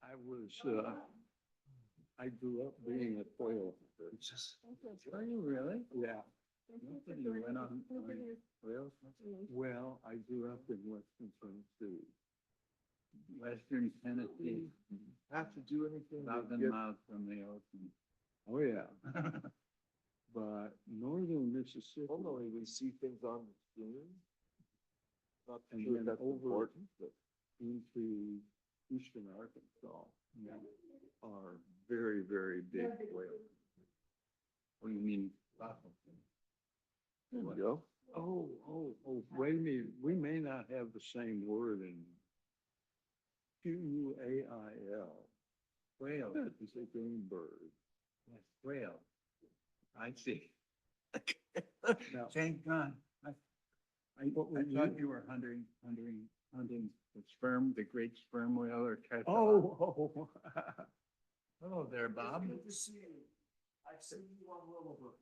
I was, I grew up being a quail hunter. Are you really? Yeah, You went on whales? well, I grew up in Western Tennessee. Western Tennessee, Have to do anything to 1,000 get, miles from the ocean. Oh, yeah, but northern Mississippi. normally we see things on the screen. Not And sure if then that's over important, but into eastern Arkansas are very, very big whales. What do you mean? there we go. Oh, wait a minute, we may not have the same word in Quail. Whale, That is a game bird. yes, whale. I see. Now, Thank God. I thought you were hunting the sperm, the great sperm whale or tetra. oh. Hello there, Bob. Good to see you. I've seen you on Willowbrook.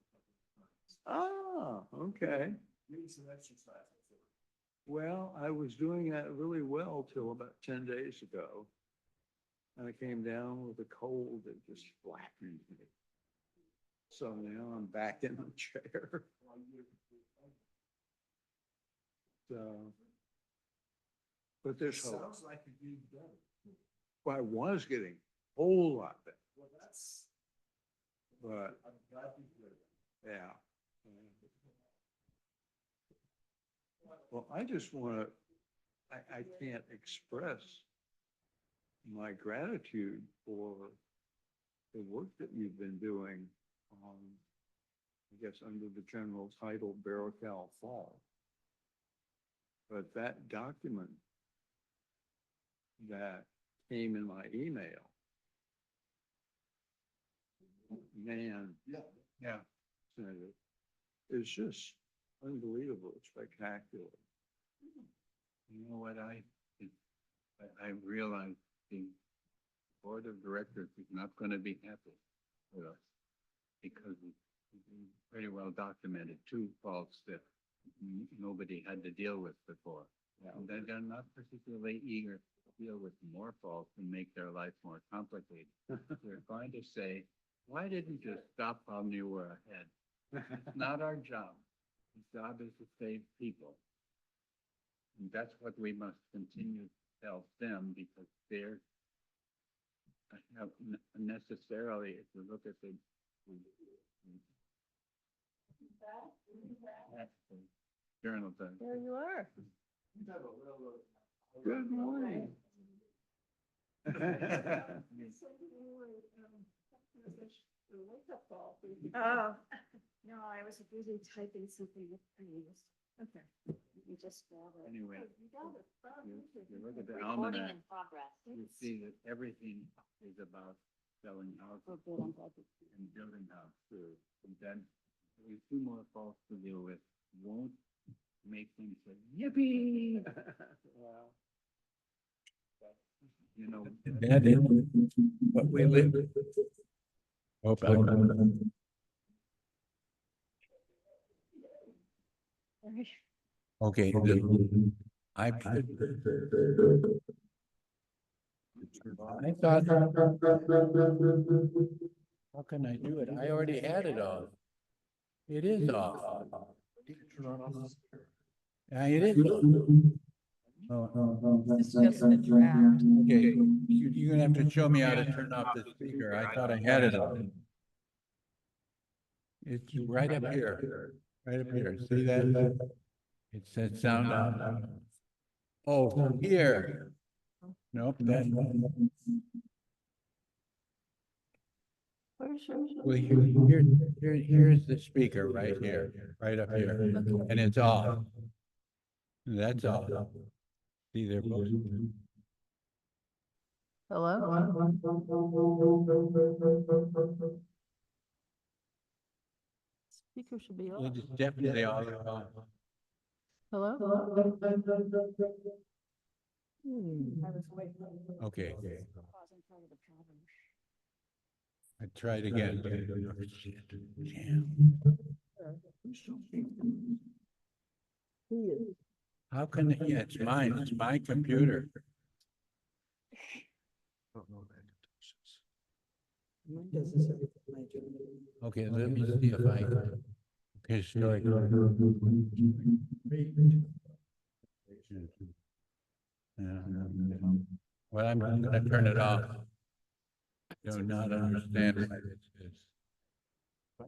Ah, okay. Need some exercise. Well, I was doing that really well till about 10 days ago. And I came down with a cold that just flattened me. So now I'm back in the chair. So, but there's hope. Sounds like you're doing better. Well, I was getting a whole lot better, Well, that's, but I'm glad you did. yeah. Well, I just want to, I can't express my gratitude for the work that you've been doing on, I guess, under the general title Barrow-Cal Fall. But that document that came in my email, man, Yeah. Senator, is just unbelievable, spectacular. You know what I realized the board of directors is not going to be happy with us because it's pretty well documented two faults that nobody had to deal with before. Yeah. And then they're not particularly eager to deal with more faults and make their life more complicated. They're going to say, why didn't you stop while you were ahead? It's not our job. The job is to save people. And that's what we must continue to tell them because they're have necessarily, if you look at the journal, There you are. Good morning. Oh, no, I was busy typing something with trees. Okay. You just grab it. Anyway, you look at the Recording almanac, in progress. you see that everything is about selling houses Oh, good, I'm glad you- and building houses. And then there's two more faults to deal with. Won't make them say, yippee. Wow. You know, That is what we live. Hope okay. I thought, how can I do it? I already had it on. It is off. Yeah, it is. Oh, It's just a draft. okay, you're gonna have to show me how to turn off the speaker. I thought I had it on. It's right up here, right up here. See that? It says sound on. Oh, from here. Nope, that. Well, here's the speaker right here, right up here, and it's off. That's off. See, they're both. Hello? Speaker should be on. It's definitely off. Hello? I was waiting. Okay, Causing part of the problem. I tried again. Oh, shit. Damn. He is. How can, yeah, it's mine, it's my computer. Okay, let me see if I can. Historic. Yeah. Well, I'm gonna turn it off. Do not understand why this is. No,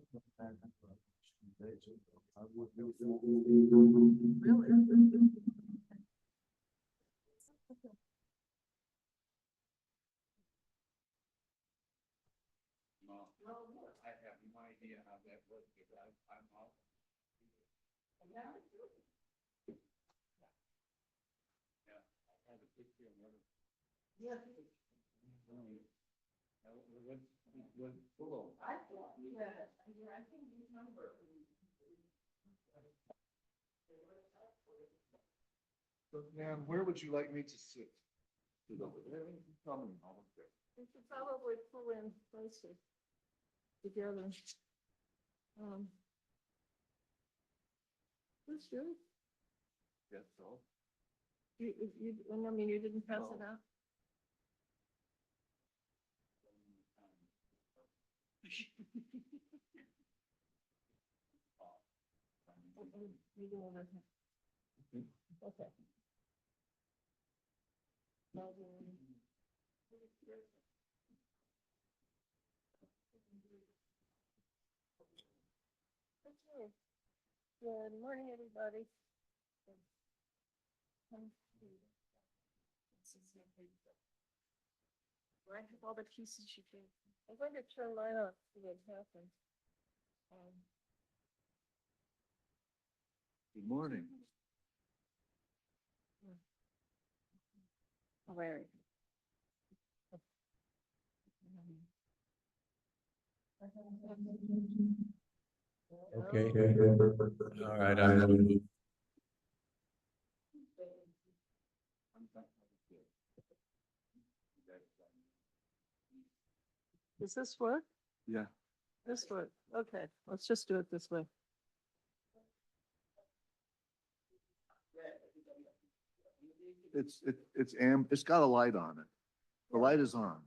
I have no idea how that works, because I'm all. Yeah, I have a picture of one. Yeah. What, full. I thought you had, I think you remember. So, man, where would you like me to sit? Sit over there? Tell me, I'll look there. We should probably pull in closer together. Who's yours? Yes, so. I mean, you didn't pass it No. out? You don't wanna- Okay. Okay. Good morning, everybody. Do I have all the pieces you can? I'm going to turn mine on, see what happens. Good morning. Larry. Okay. All right, I'm. Does this work? Yeah. This work? Okay, let's just do it this way. It's got a light on it. The light is on.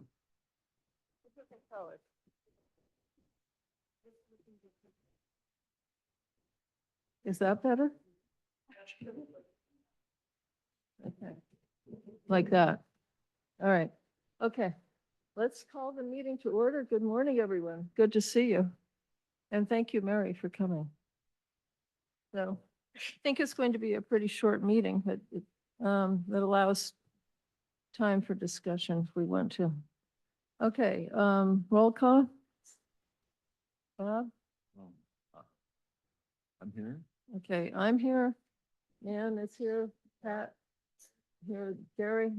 Is that better? Okay. Like that. All right. Okay. Let's call the meeting to order. Good morning, everyone. Good to see you. And thank you, Mary, for coming. So I think it's going to be a pretty short meeting, but that allows time for discussion if we want to. Okay, roll call. Bob? I'm here. Okay, I'm here. Ann is here. Pat here. Gary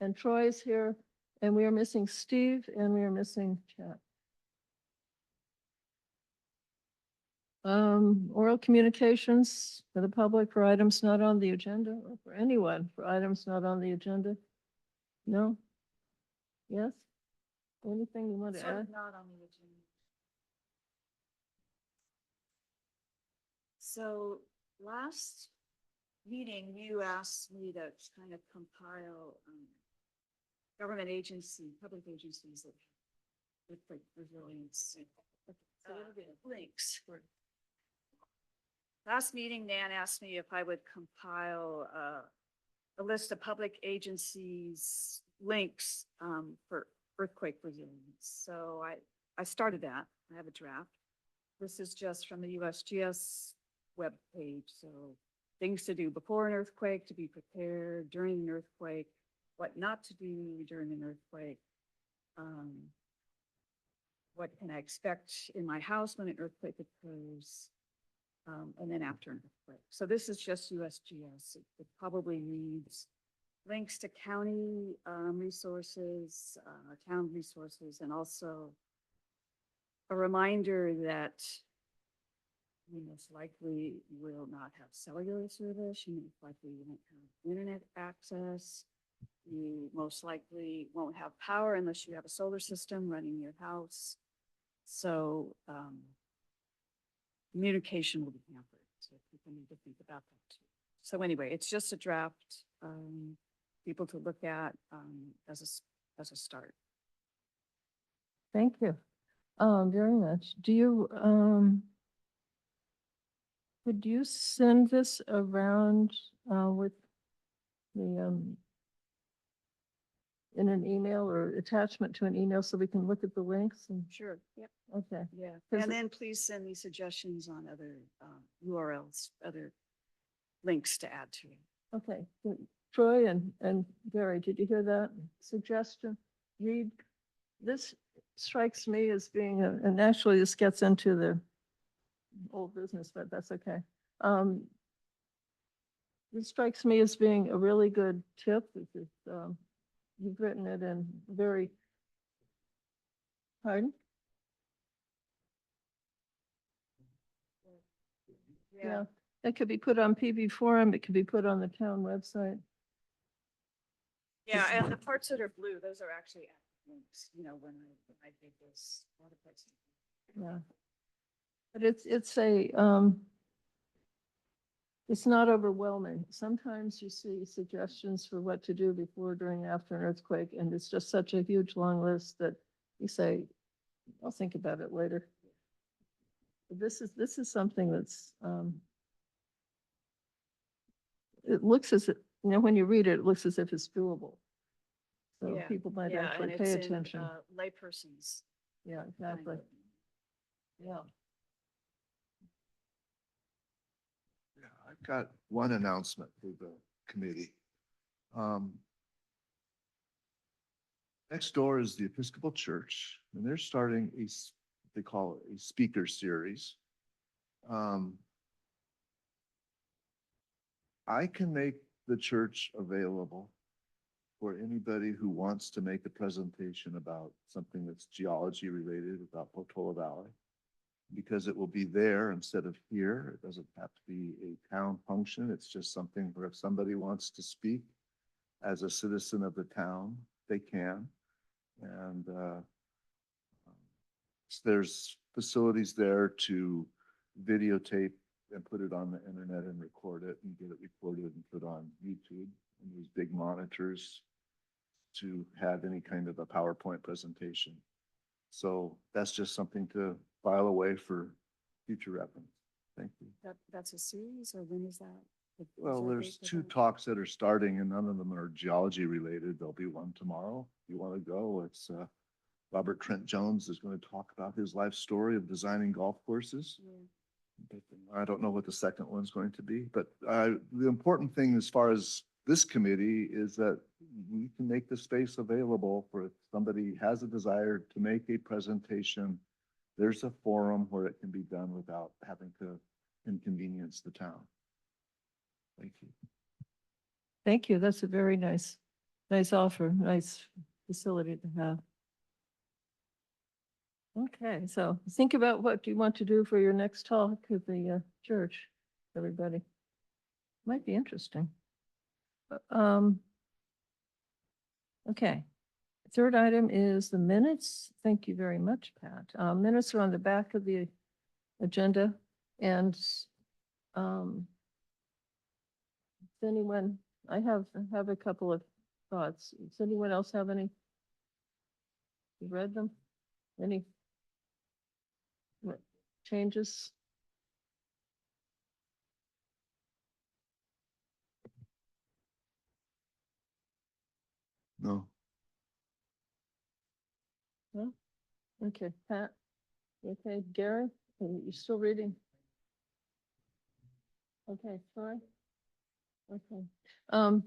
and Troy's here. And we are missing Steve and we are missing Chad. Oral communications for the public for items not on the agenda, or for anyone for items not on the agenda? No? Yes? Anything you want to add? Not on the agenda. So last meeting, you asked me to kind of compile government agency, public agencies that with like resilience. Links. Last meeting, Nan asked me if I would compile a list of public agencies links for earthquake resilience. So I started that. I have a draft. This is just from the USGS webpage. So things to do before an earthquake, to be prepared during an earthquake, what not to do during an earthquake. What can I expect in my house when an earthquake occurs? And then after an earthquake. So this is just USGS. It probably needs links to county resources, town resources, and also a reminder that you most likely will not have cellular service. You most likely won't have internet access. You most likely won't have power unless you have a solar system running your house. So communication will be hampered. So people need to think about that too. So anyway, it's just a draft, people to look at as a start. Thank you, very much. Do you, could you send this around, with the, in an email or attachment to an email so we can look at the links and, Sure, yep, okay. yeah. 'Cause And it- then please send me suggestions on other URLs, other links to add to it. Okay, good. Troy and Gary, did you hear that suggestion? Read, this strikes me as being, and actually this gets into the old business, but that's okay. This strikes me as being a really good tip. This is, you've written it in very, pardon? Yeah, it could be put on PV Forum, it could be put on the town website. Yeah, and the parts that are blue, those are actually active links, you know, when I did this. A lot of places. Yeah. But it's not overwhelming. Sometimes you see suggestions for what to do before, during, after an earthquake, and it's just such a huge, long list that you say, I'll think about it later. But this is something that's, it looks as if, you know, when you read it, it looks as if it's doable. So Yeah, people might yeah, actually and pay it's in, attention. layperson's. Yeah, kind exactly. of- Yeah. Yeah, I've got one announcement for the committee. Next door is the Episcopal Church, and they're starting they call it a speaker series. I can make the church available for anybody who wants to make a presentation about something that's geology related about Portola Valley, because it will be there instead of here. It doesn't have to be a town function. It's just something where if somebody wants to speak as a citizen of the town, they can. And there's facilities there to videotape and put it on the internet and record it and get it recorded and put on YouTube. And these big monitors to have any kind of a PowerPoint presentation. So that's just something to file away for future reference. Thank you. That's a series, or when is that? Is Well, there a there's date for two that? talks that are starting and none of them are geology related. There'll be one tomorrow. If you want to go, it's Robert Trent Jones is going to talk about his life story of designing golf courses. Yeah. But I don't know what the second one's going to be, but the important thing as far as this committee is that we can make the space available for if somebody has a desire to make a presentation. There's a forum where it can be done without having to inconvenience the town. Thank you. Thank you. That's a very nice offer, nice facility to have. Okay, so think about what you want to do for your next talk at the church, everybody. Might be interesting. Okay. Third item is the minutes. Thank you very much, Pat. Minutes are on the back of the agenda, and does anyone, I have a couple of thoughts. Does anyone else have any? You read them? Any changes? No. No? Okay, Pat? You okay, Gary? Are you still reading? Okay, sorry. Okay.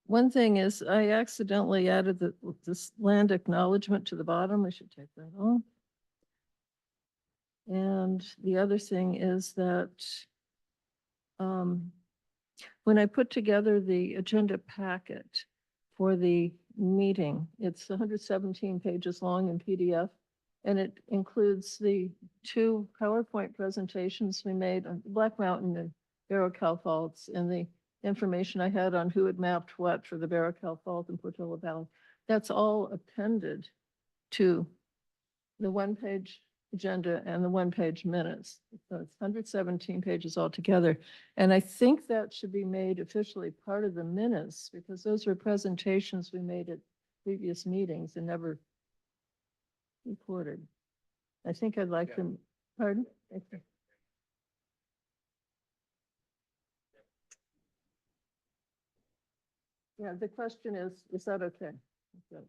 One thing is I accidentally added this land acknowledgement to the bottom. We should take that off. And the other thing is that when I put together the agenda packet for the meeting, it's 117 pages long in PDF. And it includes the two PowerPoint presentations we made on Black Mountain and Barrow Faults, and the information I had on who had mapped what for the Barrow Fault and Portola Valley. That's all appended to the one-page agenda and the one-page minutes. So it's 117 pages altogether. And I think that should be made officially part of the minutes, because those are presentations we made at previous meetings and never reported. I think I'd like Yeah. them, pardon? Okay. Yeah, the question is that okay? Okay.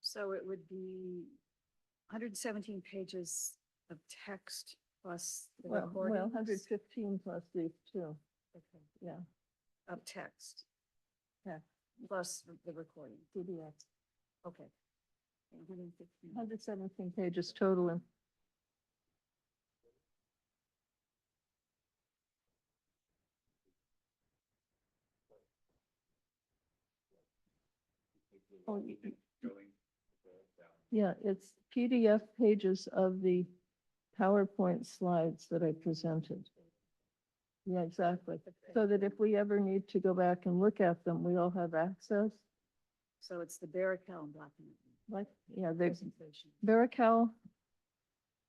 So it would be 117 pages of text plus the Well, recordings? 115 plus these two, Okay, yeah, of text yeah, plus the recording. PDF. Okay. 116. 117 pages total and Oh, yeah, it's PDF pages of the PowerPoint slides that I presented. Yeah, exactly. So that if we ever need to go back and look at them, we all have access. So it's the Barracal and Black Mountain Like, yeah, there's presentation. Barracal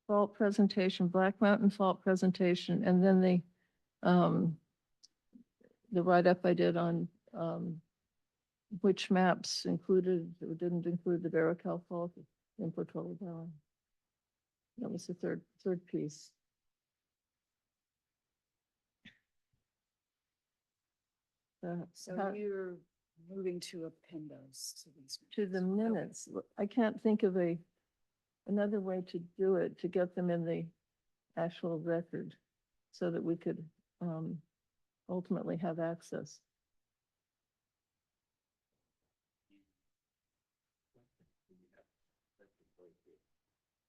fault presentation, Black Mountain fault presentation, and then the write-up I did on, which maps included or didn't include the Barracal fault in Portola Valley. That was the third piece. So How- you're moving to append those to these. To the Okay. minutes, I can't think of another way to do it, to get them in the actual record so that we could, ultimately have access.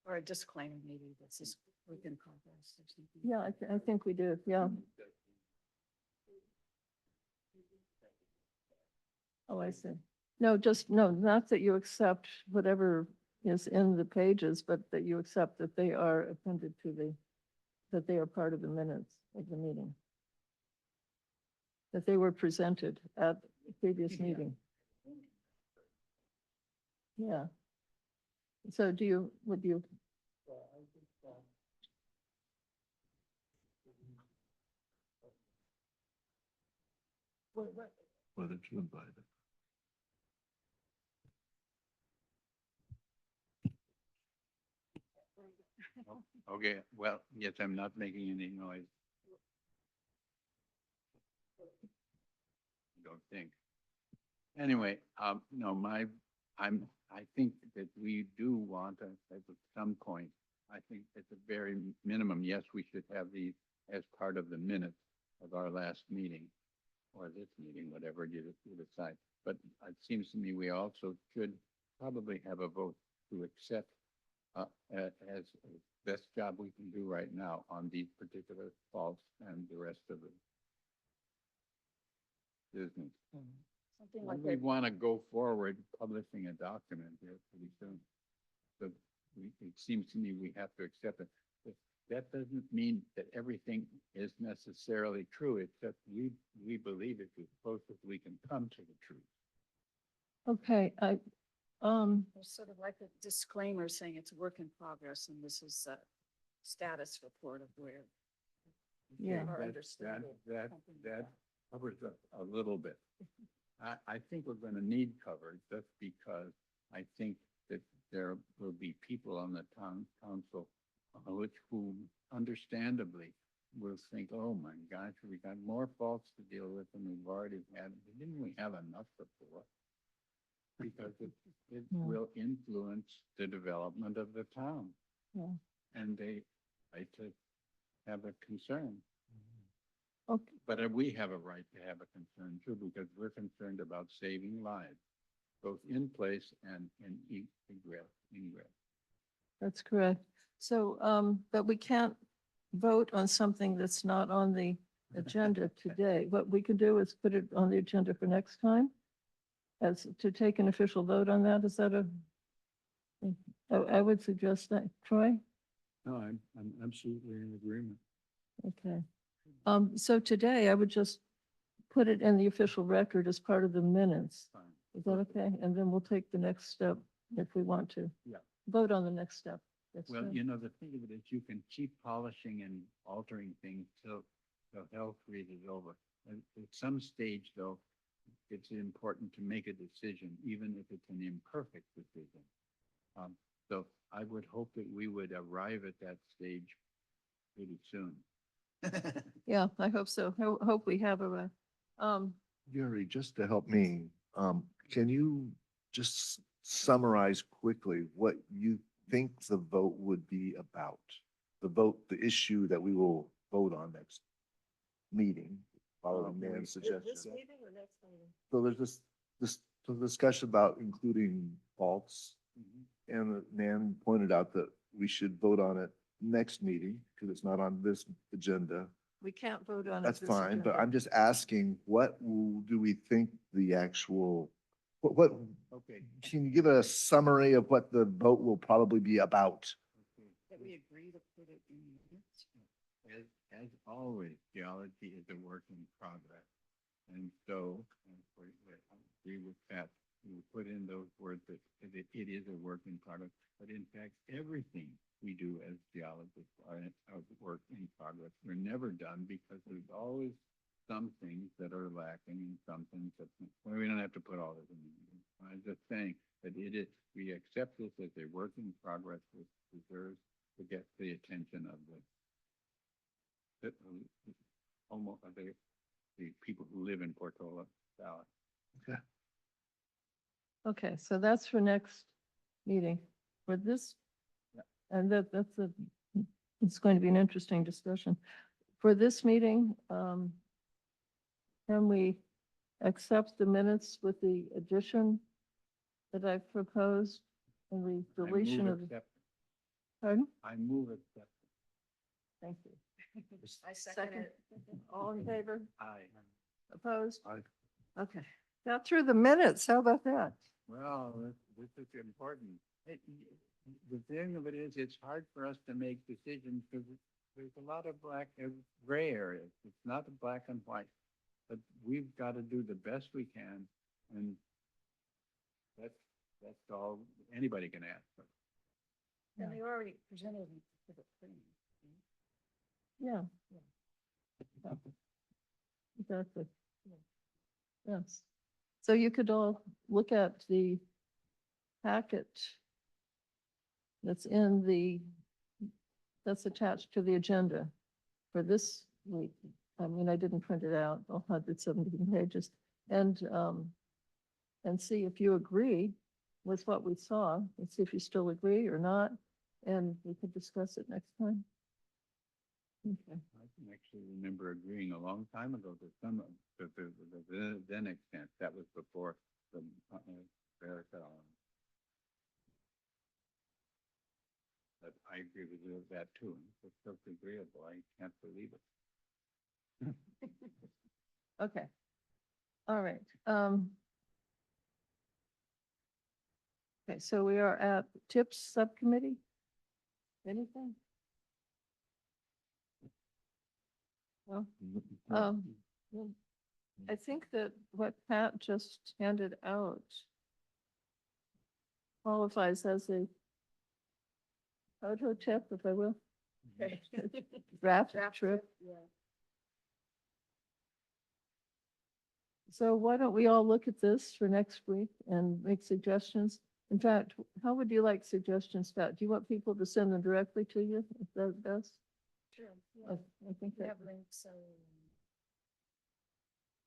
Or a disclaimer, maybe this is work in progress or something. Yeah, I think we do, yeah. Oh, I see. No, not that you accept whatever is in the pages, but that you accept that they are appended to that they are part of the minutes of the meeting. That they were presented at the previous meeting. Yeah. So would you? Whether to invite them. Okay, well, yes, I'm not making any noise. Don't think. Anyway, no, I think that we do want at some point, I think at the very minimum, yes, we should have these as part of the minutes of our last meeting or this meeting, whatever you decide. But it seems to me we also should probably have a vote to accept as best job we can do right now on these particular faults and the rest of the business. Something When like we that. want to go forward publishing a document here pretty soon. So it seems to me we have to accept it. But that doesn't mean that everything is necessarily true. It's just we believe it's as close as we can come to the truth. Okay, There's sort of like a disclaimer saying it's a work in progress and this is a status report of where. Yeah. Our That- understanding. That something like covers up a little bit. I think we're going to need coverage just because I think that there will be people on the town council who understandably will think, oh my gosh, we got more faults to deal with than we've already had. Didn't we have enough before? Because it Yeah. will influence the development of the town. Yeah. And they like to have a concern. okay, But we have a right to have a concern too, because we're concerned about saving lives, both in place and in egress. that's correct. So, but we can't vote on something that's not on the agenda today. What we could do is put it on the agenda for next time. As to take an official vote on that, is that I would suggest that. Troy? No, I'm absolutely in agreement. Okay. So today I would just put it in the official record as part of the minutes. Fine. Is that okay? And then we'll take the next step if we want to. Yeah. Vote on the next step. That's Well, fine. you know, the thing of it is you can keep polishing and altering things till hell freezes over. At some stage though, it's important to make a decision, even if it's an imperfect decision. So I would hope that we would arrive at that stage pretty soon. Yeah, I hope so. Hope we have a, Gary, just to help me, can you just summarize quickly what you think the vote would be about? The vote, the issue that we will vote on next meeting, following Nan's suggestion. meeting or next meeting? So there's the discussion about including faults. Mhm. And Nan pointed out that we should vote on it next meeting because it's not on this agenda. We can't vote on it. That's this fine, but agenda. I'm just asking, do we think the actual, what, Okay. can you give a summary of what the vote will probably be about? Okay. That we agree to put it in. minutes. As always, geology is a work in progress. And so, I agree with that. We put in those words that it is a work in progress. But in fact, everything we do as geologists are a work in progress. We're never done because there's always some things that are lacking and some things that, well, we don't have to put all this in. I'm just saying that we accept this as a work in progress, which deserves to get the attention of almost the people who live in Portola Valley. Okay, so that's for next meeting. For this, Yeah. and it's going to be an interesting discussion. For this meeting, can we accept the minutes with the addition that I've proposed and the deletion of, pardon? I move accept. Thank you. I second it. All in favor? Aye. Opposed? Aye. Okay, got through the minutes. How about that? Well, this is important. The thing of it is, it's hard for us to make decisions because there's a lot of black and gray areas. It's not black and white. But we've got to do the best we can, and that's all anybody can ask for. And they already presented it to the thing. Yeah. Exactly. Yes. So you could all look at the packet that's attached to the agenda for this week. I mean, I didn't print it out, all 117 pages, and see if you agree with what we saw, and see if you still agree or not, and we could discuss it next time. Okay. I can actually remember agreeing a long time ago to some of the then extent. That was before the Barrett et al. But I agree with you with that too. It's so agreeable. I can't believe it. Okay. All right. Okay, so we are at TIPS subcommittee. Anything? Well, well, I think that what Pat just handed out qualifies as a photo tip, if I will. Draft trip. Yeah. So why don't we all look at this for next week and make suggestions? In fact, how would you like suggestions, Pat? Do you want people to send them directly to you? Is that best? Sure. I Yeah. I think We that. have links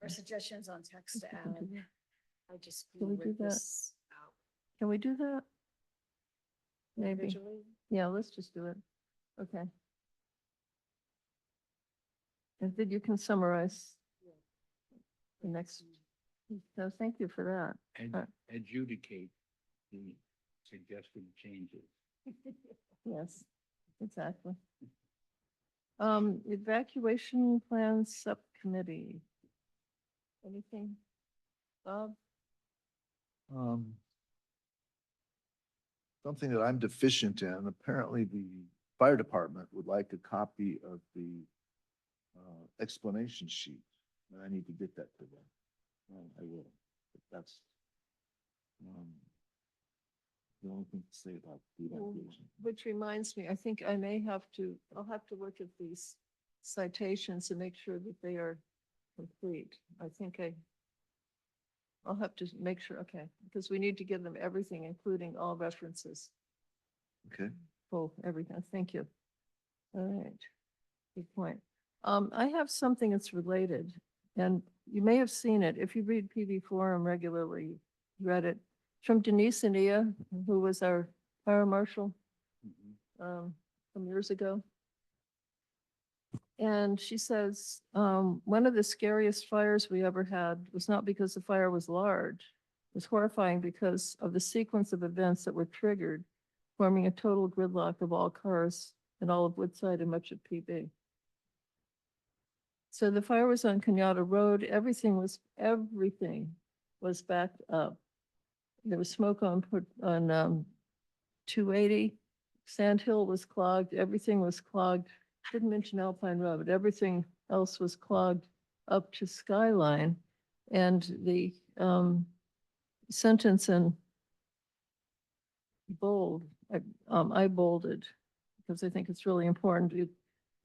or suggestions on text to We can add. do that. I just Can we flew do with that? this out Can we do that? Maybe. individually. Yeah, let's just do it. Okay. And then you can summarize the next, so thank you for that. And adjudicate the suggested changes. Yes, exactly. Evacuation plan subcommittee. Anything? Bob? Something that I'm deficient in, apparently the fire department would like a copy of the explanation sheet. And I need to get that to them. I will, but that's the only thing to say about the evacuation. Which reminds me, I think I'll have to look at these citations and make sure that they are complete. I'll have to make sure, okay, because we need to give them everything, including all references. Okay. full, everything. Thank you. All right. Good point. I have something that's related, and you may have seen it. If you read PV Forum regularly, you read it. It's from Denise Ania, who was our fire marshal some years ago. And she says, one of the scariest fires we ever had was not because the fire was large. It was horrifying because of the sequence of events that were triggered, forming a total gridlock of all cars in all of Woodside and much of PB. So the fire was on Kenyatta Road. Everything was backed up. There was smoke on 280. Sand Hill was clogged. Everything was clogged. Didn't mention Alpine Road, but everything else was clogged up to Skyline. And the sentence in bold, I bolded because I think it's really important.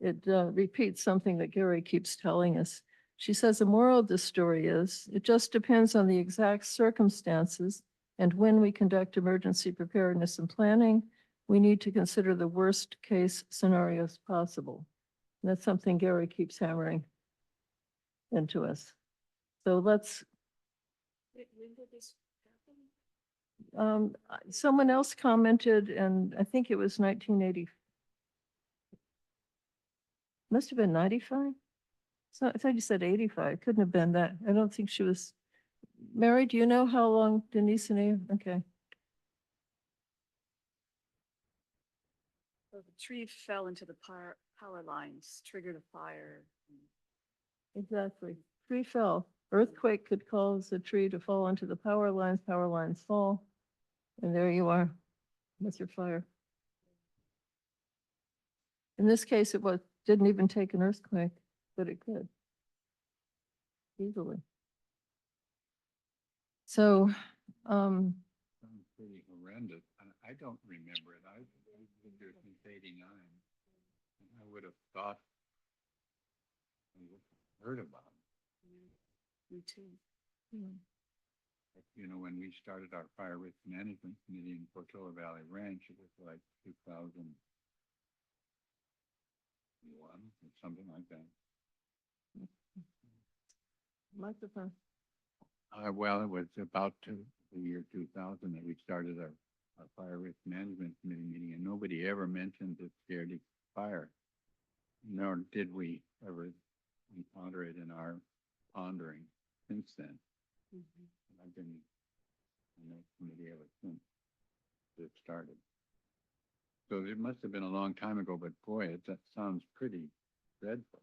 It repeats something that Gary keeps telling us. She says the moral of this story is it just depends on the exact circumstances and when we conduct emergency preparedness and planning, we need to consider the worst case scenarios possible. And that's something Gary keeps hammering into us. So let's, someone else commented, and I think it was 1980. Must have been 95. So I thought you said 85. Couldn't have been that. I don't think she was. Mary, do you know how long Denise and Eve? Okay. So the tree fell into the power lines, triggered a fire. Exactly. Tree fell. Earthquake could cause a tree to fall into the power lines fall. And there you are with your fire. In this case, didn't even take an earthquake, but it could. Easily. So, Sounds pretty horrendous. I don't remember it. I've been there since '89. And I would have thought, I would have heard about it. Me too. You know, when we started our fire risk management committee in Portola Valley Ranch, it was like 2001 or something like that. microphone. Well, it was about the year 2000 that we started our fire risk management committee meeting, and nobody ever mentioned the scared fire, nor did we ever encounter it in our pondering since then. I've been in that committee ever since it started. So it must have been a long time ago, but boy, that sounds pretty dreadful.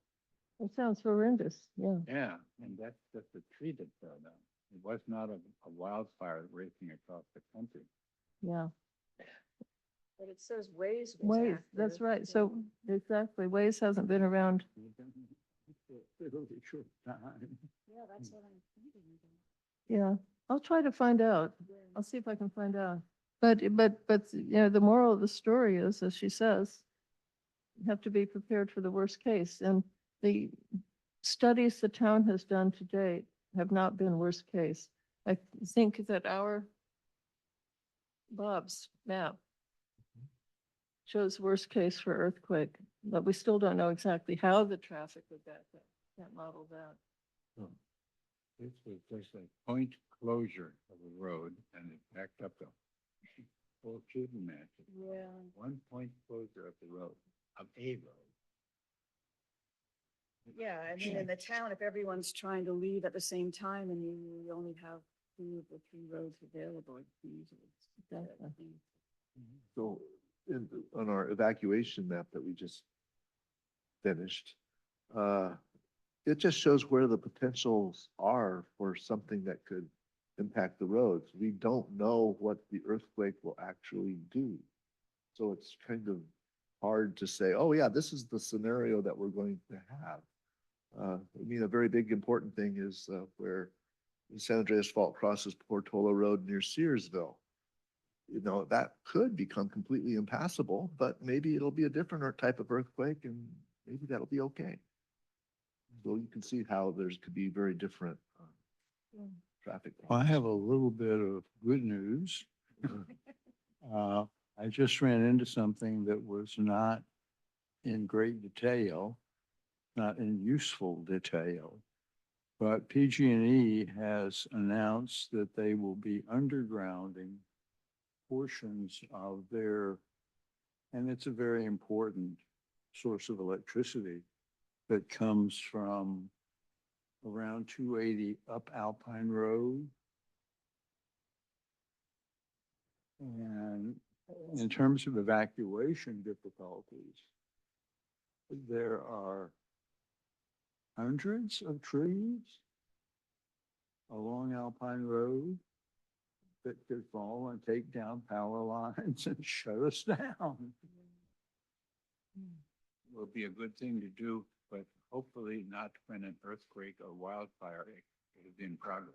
It sounds horrendous. Yeah. Yeah, and that's just a tree that fell down. It was not a wildfire racing across the country. Yeah. But it says Waze. Waze, that's right. So exactly. Waze hasn't been around. Really short time. Yeah, that's what I'm thinking. Yeah. I'll try to find out. I'll see if I can find out. But, the moral of the story is, as she says, you have to be prepared for the worst case. And the studies the town has done to date have not been worst case. I think that Bob's map shows worst case for earthquake, but we still don't know exactly how the traffic would back up. Can't model that. This was just a point closure of a road, and it backed up the whole shooting match. Yeah. One point closure of the road, of a road. Yeah, I mean, in the town, if everyone's trying to leave at the same time and you only have 2 of the 3 roads available, it can easily. Exactly. So on our evacuation map that we just finished, it just shows where the potentials are for something that could impact the roads. We don't know what the earthquake will actually do. So it's kind of hard to say, oh yeah, this is the scenario that we're going to have. I mean, a very big important thing is where the San Andreas Fault crosses Portola Road near Searsville. You know, that could become completely impassable, but maybe it'll be a different type of earthquake and maybe that'll be okay. So you can see how there's could be very different traffic. Well, I have a little bit of good news. I just ran into something that was not in great detail, not in useful detail. But PG&E has announced that they will be undergrounding portions of their, and it's a very important source of electricity that comes from around 280 up Alpine Road. And in terms of evacuation difficulties, there are hundreds of trees along Alpine Road that could fall and take down power lines and shut us down. Will be a good thing to do, but hopefully not when an earthquake or wildfire is in progress.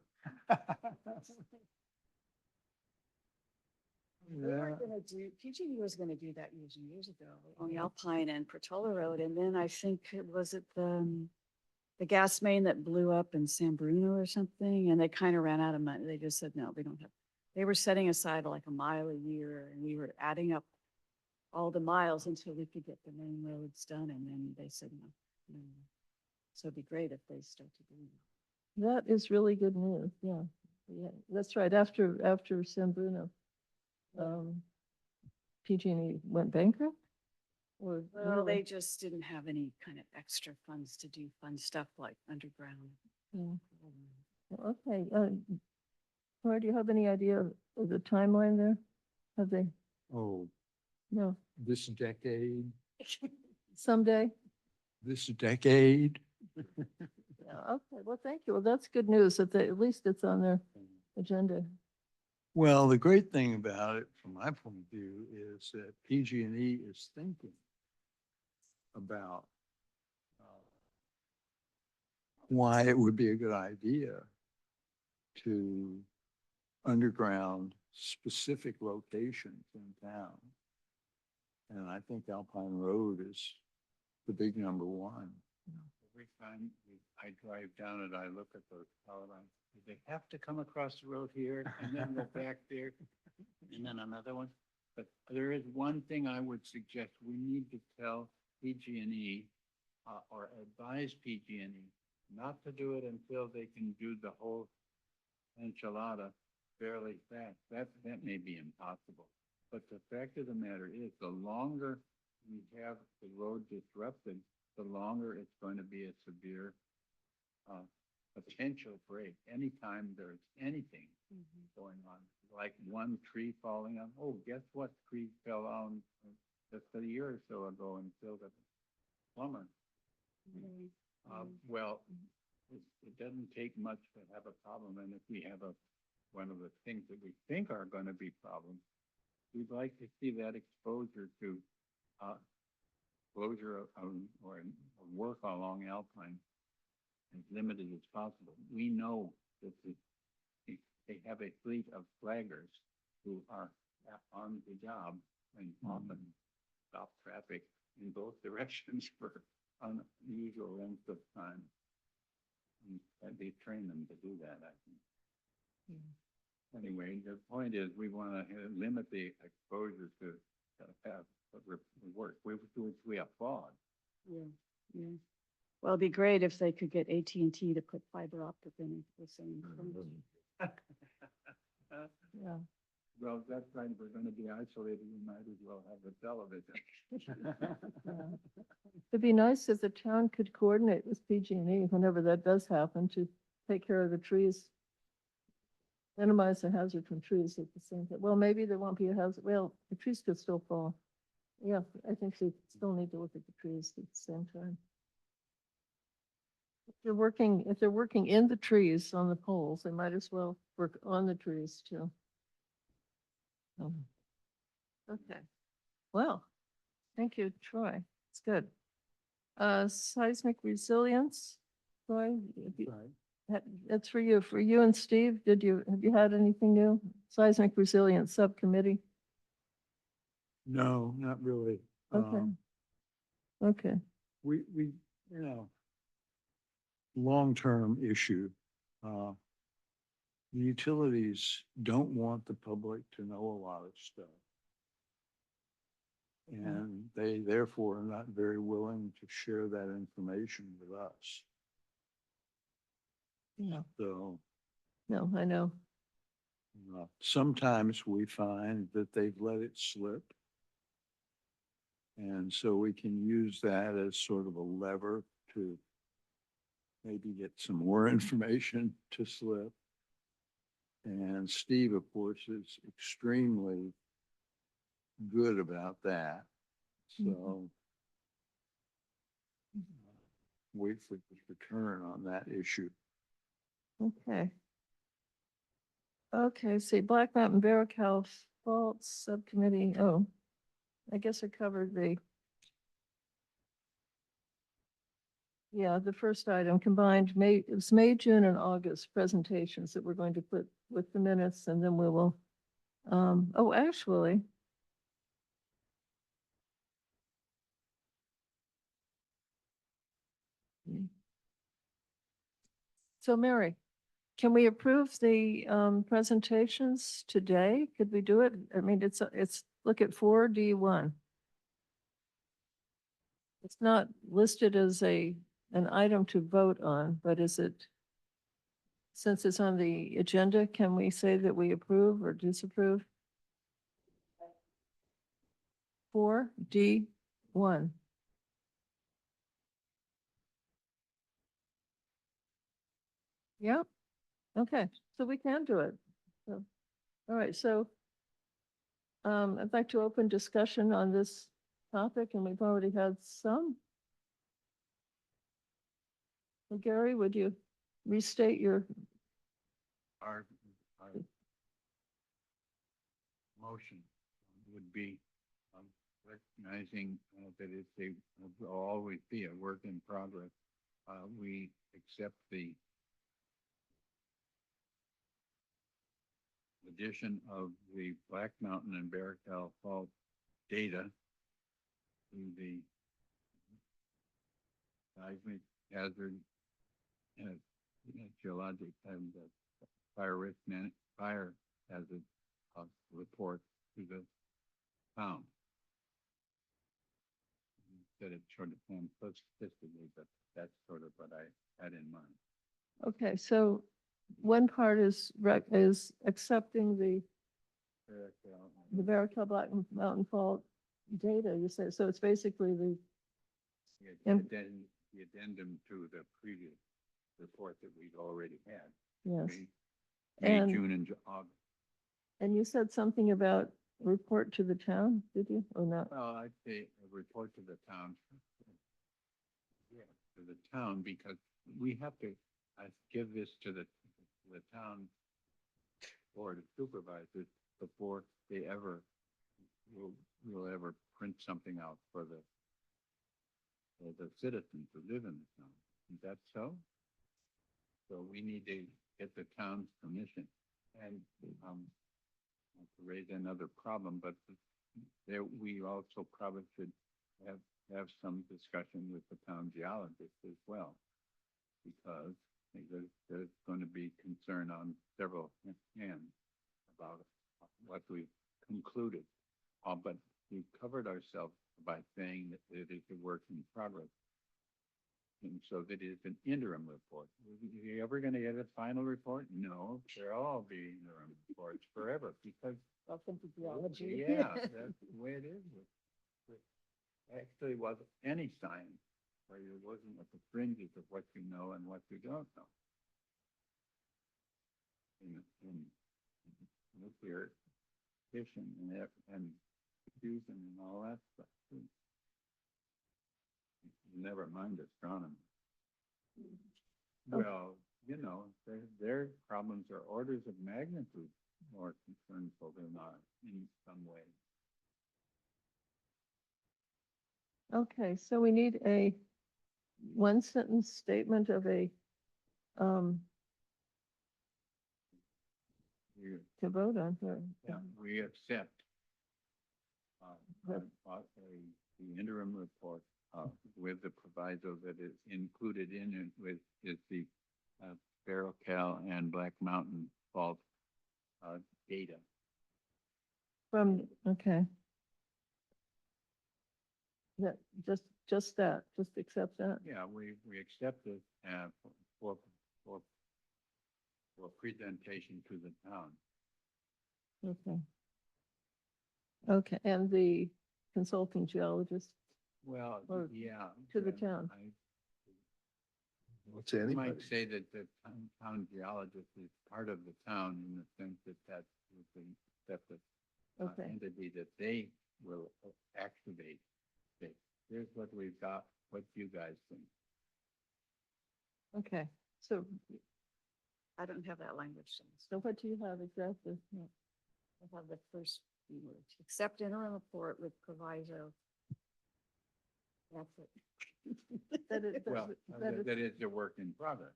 They were gonna do, PG&E was gonna do that years and years ago on Alpine and Portola Road, and then I think, was it the gas main that blew up in San Bruno or something, and they kind of ran out of money. They just said, no, we don't have, they were setting aside like a mile a year, and we were adding up all the miles until we could get the main roads done, and then they said, no. No. So it'd be great if they start to do that. That is really good news, yeah. Yeah, that's right, after San Bruno. PG&E went bankrupt? Or, Well, really? they just didn't have any kind of extra funds to do fun stuff like underground. Yeah. Okay, Troy, do you have any idea of the timeline there? Have they, Oh, no, this decade, someday? this decade. Yeah, okay, well, thank you. Well, that's good news that they, at least it's on their agenda. Well, the great thing about it, from my point of view, is that PG&E is thinking about why it would be a good idea to underground specific locations in town. And I think Alpine Road is the big number one. Every time I drive down it, I look at those power lines. Do they have to come across the road here and then go back there and then another one? But there is one thing I would suggest. We need to tell PG&E or advise PG&E not to do it until they can do the whole enchilada fairly fast. That may be impossible. But the fact of the matter is, the longer we have the road disrupted, the longer it's going to be a severe potential break. Anytime there's anything going on, like one tree falling on, oh, guess what tree fell on just a year or so ago and killed a plumber? Well, it doesn't take much to have a problem, and if we have one of the things that we think are going to be problems, we'd like to see that exposure to closure or work along Alpine as limited as possible. We know that they have a fleet of flaggers who are on the job and often stop traffic in both directions for unusual lengths of time. And they train them to do that, I think. Anyway, the point is, we want to limit the exposure to have work, which we applaud. Yeah, yeah. Well, it'd be great if they could get AT&T to put fiber optic in the same. Yeah. Well, that's right. If we're going to be isolated, we might as well have a television. Yeah. It'd be nice if the town could coordinate with PG&E whenever that does happen to take care of the trees. Minimize the hazard from trees at the same time. Well, maybe there won't be a hazard. Well, the trees could still fall. Yeah, I think they still need to look at the trees at the same time. If they're working in the trees on the poles, they might as well work on the trees too. Okay, well, thank you, Troy. It's good. Seismic resilience, Troy, that's for you and Steve. Have you had anything new? Seismic resilience subcommittee? No, not really. Okay. Okay, We, long-term issue. The utilities don't want the public to know a lot of stuff. And they therefore are not very willing to share that information with us. No, So no, I know. sometimes we find that they've let it slip. And so we can use that as sort of a lever to maybe get some more information to slip. And Steve, of course, is extremely good about that. So wait for his return on that issue. Okay. Okay, see, Black Mountain Barrocal Fault Subcommittee, oh, I guess I covered the first item combined May, it was May, June, and August presentations that we're going to put with the minutes, and then we will, oh, actually. So Mary, can we approve the presentations today? Could we do it? I mean, it's, look at 4D1. It's not listed as an item to vote on, but is it, since it's on the agenda, can we say that we approve or disapprove? 4D1. Yeah, okay, so we can do it. So, all right, so I'd like to open discussion on this topic, and we've already had some. So Gary, would you restate your, Our motion would be recognizing that will always be a work in progress. We accept the addition of the Black Mountain and Barrocal Fault data to the seismic hazard geologic and fire risk fire hazard report to the town. Instead of sort of plan statistically, but that's sort of what I had in mind. okay, so one part is accepting the Barrocal Black Mountain Fault data, you say, so it's basically the, The addendum to the previous report that we'd already had. yes. May, And- June, and August. And you said something about report to the town, did you, or not? Well, I'd say a report to the town. Yeah, to the town, because we have to give this to the town board of supervisors before they ever will ever print something out for the citizens who live in the town. Is that so? So we need to get the town's permission, and not to raise another problem, but there, we also probably should have some discussion with the town geologist as well, because I think there's going to be concern on several hands about what we've concluded. But we covered ourselves by saying that it is a work in progress. And so that is an interim report. Are you ever going to get a final report? No, they'll all be interim reports forever, because Welcome to geology. yeah, that's the way it is. Actually wasn't any science, where it wasn't at the fringes of what you know and what you don't know. In nuclear fission and fusion and all that stuff. Never mind astronomy. Well, you know, their problems are orders of magnitude more concernful than not in some way. Okay, so we need a one sentence statement of a, We, to vote on here. yeah, we accept That- the interim report with the proviso that is included in it with is the Barrocal and Black Mountain Fault data. From, okay. That, just that, just accept that. Yeah, we accept it, for, for, for presentation to the town. Okay. Okay, and the consulting geologist Well, Or yeah. to the then town. To I anybody. might say that the town geologist is part of the town in the sense that that's the separate Okay, entity that they will activate. Say, here's what we've got, what do you guys think? okay. So, I don't have that language. so what do you have exactly? Yeah. I have the first few words, accept interim report with proviso. That's it. That it- that Well, it- that it- that it's a work in progress.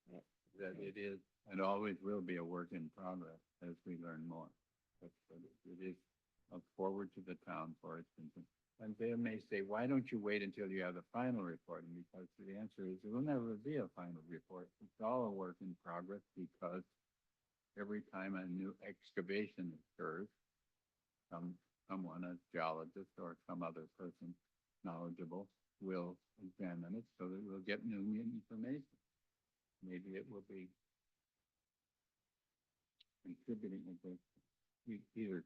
Right. That it is, and always will be a work in progress as we learn more. But it is look forward to the town for its, and they may say, why don't you wait until you have the final report? And because the answer is, there will never be a final report. It's all a work in progress because every time a new excavation occurs, someone, a geologist or some other person knowledgeable will examine it so that we'll get new information. Maybe it will be contributing either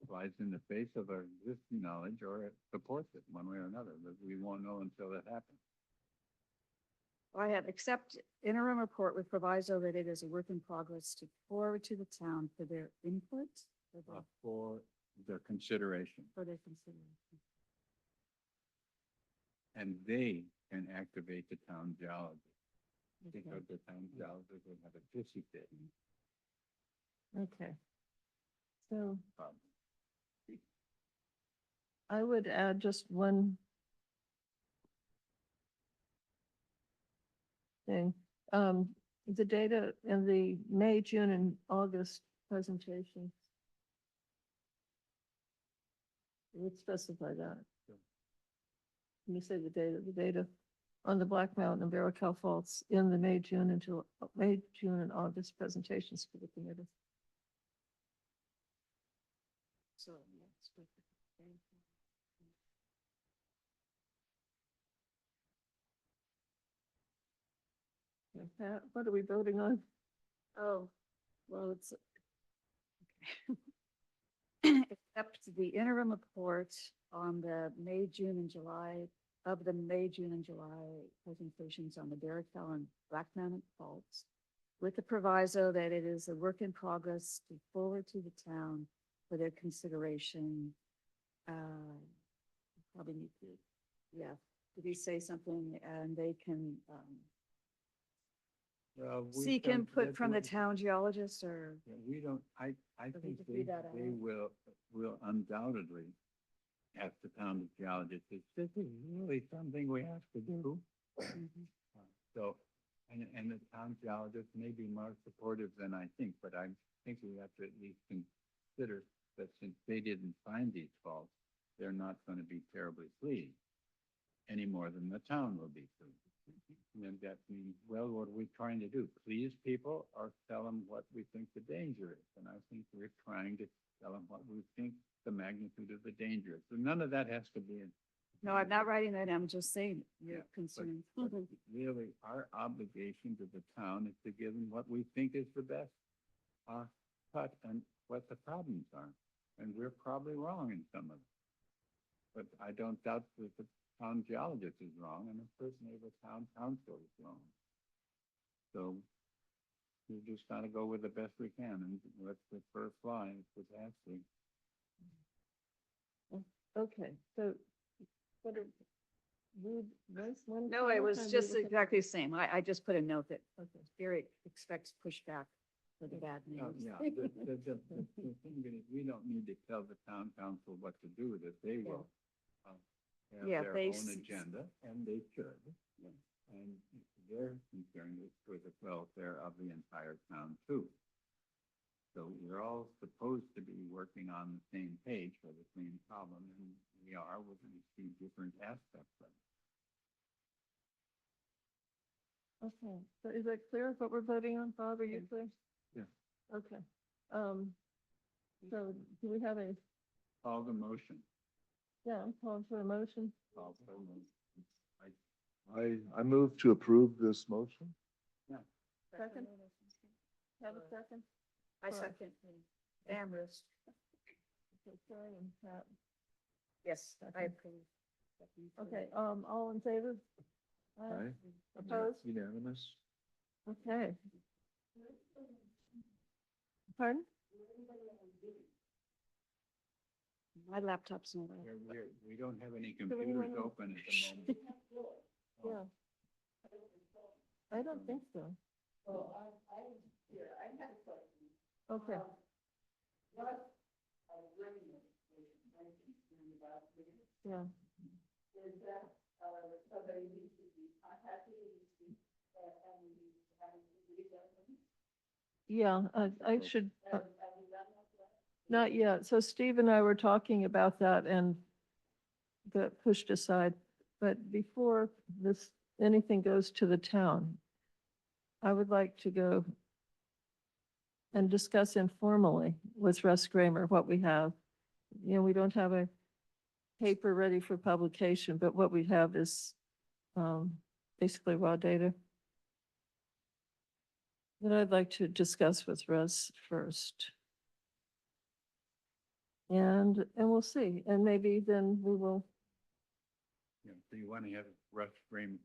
lies in the face of our existing knowledge or it supports it one way or another, but we won't know until it happens. I have accept interim report with proviso that it is a work in progress to forward to the town for their input, For their consideration, for their consideration. and they can activate the town geologist Okay. because the town geologist will have a tissue fit. Okay. So Um, I would add just one thing. The data in the May, June, and August presentations. Let's specify that. Sure. Let me say the data on the Black Mountain and Barracal Faults in the May, June, and August presentations for the committee. So, yeah, it's perfect. Okay, Pat, what are we voting on? Oh, well, it's. Okay. Accept the interim report on the May, June, and July, of the May, June, and July presentations on the Barracal and Black Mountain faults, with the proviso that it is a work in progress to forward to the town for their consideration. Probably need to, yeah, did he say something, and they can, Well, we seek don't- input that from the we- town geologist, or? Yeah, we don't, I So we think just leave that they out. will undoubtedly ask the town geologist, is this is really something we have to do? So, and the town geologist may be more supportive than I think, but I think we have to at least consider that since they didn't find these faults, they're not gonna be terribly pleased any more than the town will be pleased. And that means, well, what are we trying to do? Please people or tell them what we think the danger is? And I think we're trying to tell them what we think the magnitude of the danger is. So none of that has to be in. No, I'm not writing that, I'm just saying Yeah, your concerns. But really, our obligation to the town is to give them what we think is the best cut and what the problems are. And we're probably wrong in some of it. But I don't doubt that the town geologist is wrong, and certainly the town council is wrong. So we just gotta go with the best we can, and let the first fly, if it has to. Okay, so what are, one? No, it was just exactly the same. I just put a note that Okay. Gary expects pushback for the bad Yeah, news. yeah, the thing is, we don't need to tell the town council what to do with it, they will. Have Yeah, their they own s- agenda, and they should. And their concern is for the welfare of the entire town too. So we're all supposed to be working on the same page for the same problem, and we are, we're gonna see different aspects of it. Okay, so is that clear what we're voting on, Bob? Are you clear? Yeah. Okay. So do we have a Call the motion. Yeah, I'm calling for a motion. Call for the motion. I move to approve this motion. Second? Have a second? I Sure. second. Amherst. Okay, Carrie and Pat. Yes, I Second. approve. Okay, all in favor? Aye. Opposed? Unanimous. Okay. Pardon? My laptop's not on. We don't have any we computers wanna- open at the moment. Yeah. I don't think so. Okay. Yeah. Yeah, I should. Not yet. So Steve and I were talking about that and got pushed aside. But before this, anything goes to the town, I would like to go and discuss informally with Russ Kramer what we have. You know, we don't have a paper ready for publication, but what we have is basically raw data that I'd like to discuss with Russ first. And we'll see, and maybe then we will, Yeah, so you want to have Russ Graham